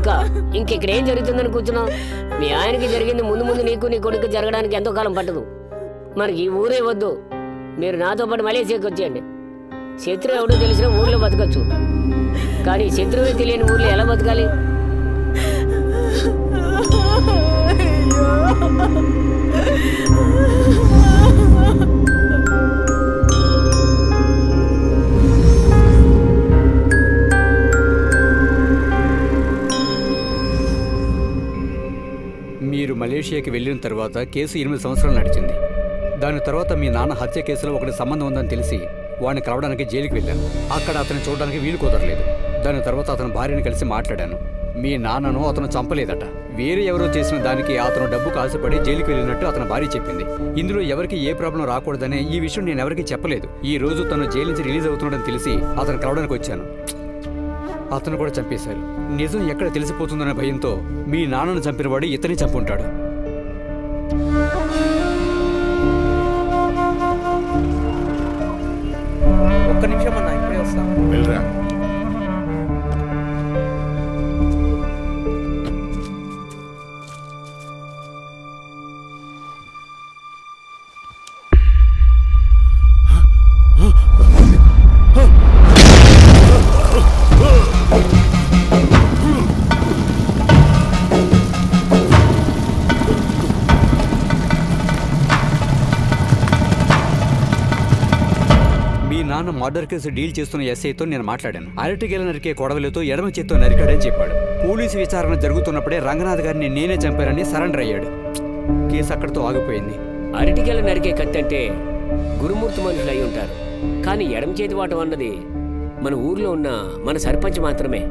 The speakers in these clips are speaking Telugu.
అక్క ఇంకెక్కడ ఏం జరుగుతుందని కూర్చున్నావు? మీ ఆయనకి జరిగింది ముందు ముందు నీకు నీ కొడుకు జరగడానికి ఎంతో కాలం పట్టదు. మనకి ఈ ఊరే వద్దు. మీరు నాతో పాటు మలేసియాకి వచ్చేయండి. శత్రువు ఎవడో తెలిసిన ఊర్లో బతకచ్చు, కానీ శత్రువే తెలియని ఊర్లో ఎలా బతకాలి? మీరు మలేషియాకి వెళ్ళిన తర్వాత కేసు 8 సంవత్సరాలు నడిచింది. దాని తర్వాత మీ నాన్న హత్య కేసులో ఒకటి సంబంధం ఉందని తెలిసి వాడిని కలవడానికి జైలుకి వెళ్ళాను. అక్కడ అతను చూడడానికి వీలు కుదరలేదు. దాని తర్వాత అతని భార్యని కలిసి మాట్లాడాను. మీ నాన్నను అతను చంపలేదట. వేరే ఎవరో చేసిన దానికి అతను డబ్బుకు ఆశపడి జైలుకి వెళ్ళినట్టు అతని భార్య చెప్పింది. ఇందులో ఎవరికి ఏ ప్రాబ్లం రాకూడదనే ఈ విషయం నేను ఎవరికి చెప్పలేదు. ఈ రోజు తను జైలు నుంచి రిలీజ్ అవుతున్నాడని తెలిసి అతను కలవడానికి వచ్చాను. అతను కూడా చంపేశారు. నిజం ఎక్కడ తెలిసిపోతుందనే భయంతో మీ నాన్నను చంపినవాడు ఇతని చంపుంటాడు. ఒక్క నిమిషం అన్నా, ఇప్పుడే వస్తా. వెళ్ళరా. నాన్న మర్డర్ కేసు డీల్ చేస్తున్న ఎస్ఐతో నేను మాట్లాడాను. అరటికేల నరికే కొడవలతో ఎడమ చేత్తో నరికాడని చెప్పాడు. పోలీసు విచారణ జరుగుతున్నప్పుడే రంగనాథ్ గారిని నేనే చంపారని సరెండర్ అయ్యాడు. కేసు అక్కడితో ఆగిపోయింది. అరటికేల నరికే కత్తి అంటే గురుమూర్తి మనుషులు అయి ఉంటారు, కానీ ఎడమ చేతి వాటం అన్నది మన ఊర్లో ఉన్న మన సర్పంచ్ మాత్రమే.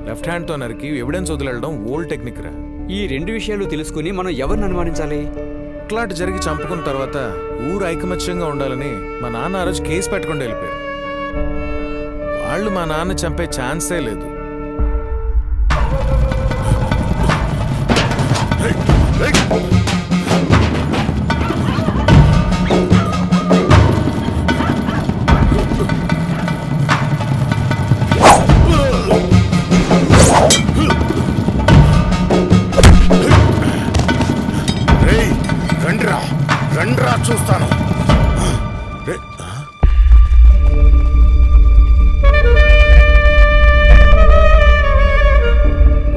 లెఫ్ట్ హ్యాండ్ తో నరికి ఎవిడెన్స్ వదిలేయడం ఓల్డ్ టెక్నిక్ రా. ఈ 2 విషయాలు తెలుసుకుని మనం ఎవరిని అనుమానించాలి? ఇట్లాంటి జరిగి చంపుకున్న తర్వాత ఊరు ఐకమత్యంగా ఉండాలని మా నాన్న ఆ రోజు కేసు పెట్టుకుని వెళ్ళిపోయారు. వాళ్ళు మా నాన్న చంపే ఛాన్సే లేదు. రండ్రా చూస్తాను.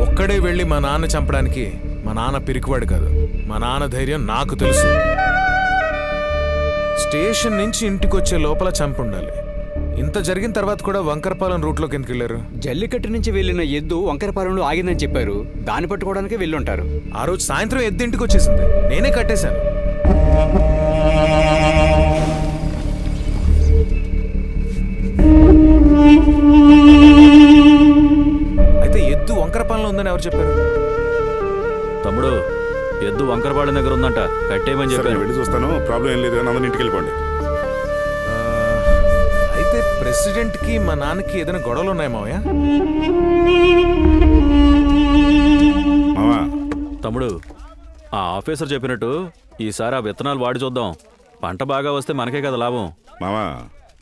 ఒక్కడే వెళ్ళి మా నాన్న చంపడానికి మా నాన్న పిరికివాడు కాదు. మా నాన్న ధైర్యం నాకు తెలుసు. స్టేషన్ నుంచి ఇంటికి వచ్చే లోపల చంపుండాలి. ఇంత జరిగిన తర్వాత కూడా వంకరపాలెం రూట్లోకి ఎందుకు వెళ్ళారు? జల్లికట్టు నుంచి వెళ్ళిన ఎద్దు వంకరపాలెంలో ఆగిందని చెప్పారు. దాన్ని పట్టుకోవడానికి వెళ్ళుంటారు. ఆ రోజు సాయంత్రం ఎద్దు ఇంటికి వచ్చేసింది. నేనే కట్టేశాను. అయితే ఎద్దు వంకరపాలెంలో ఉందని ఎవరు చెప్పారు? తమ్ముడు, ఎద్దు వంకరపాలెం దగ్గర ఉందంట, కట్టేయమని చెప్పాను. వెళ్ళి చూస్తాను, ప్రాబ్లం ఏం లేదు. అందరిని ఇంటికి వెళ్ళిపోండి. అయితే ప్రెసిడెంట్ కి మా నాన్నకి ఏదైనా గొడవలు ఉన్నాయి మావయ్య? తమ్ముడు, ఆ ఆఫీసర్ చెప్పినట్టు ఈసారి ఆ విత్తనాలు వాడి చూద్దాం. పంట బాగా వస్తే మనకే కదా లాభం. మామా,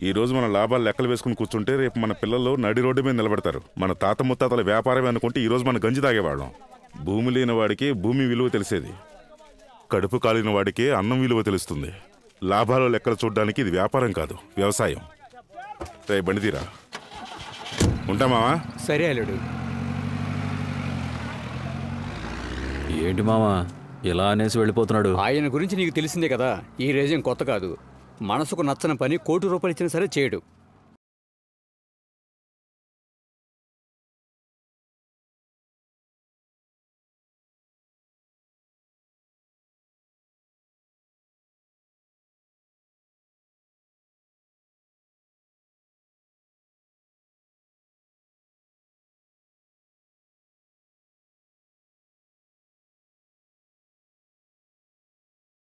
ఈ రోజు మన లాభాలు లెక్కలు వేసుకుని కూర్చుంటే రేపు మన పిల్లలు నడి రోడ్డు మీద నిలబడతారు. మన తాత ముత్తాతల వ్యాపారమే అనుకుంటే ఈ రోజు మన గంజి తాగేవాళ్ళం. భూమి లేని వాడికి భూమి విలువ తెలిసేది, కడుపు కాలిన వాడికి అన్నం విలువ తెలుస్తుంది. లాభాలు లెక్కలు చూడడానికి ఇది వ్యాపారం కాదు, వ్యవసాయం. రే బండితీరా. ఉంటా మావా. సరే అల్లుడు. ఏంటి మావా ఇలా అనేసి వెళ్ళిపోతున్నాడు? ఆయన గురించి నీకు తెలిసిందే కదా. ఈ రేజం కొత్త కాదు. మనసుకు నచ్చని పని ₹1 కోటి ఇచ్చినా సరే చేయడు.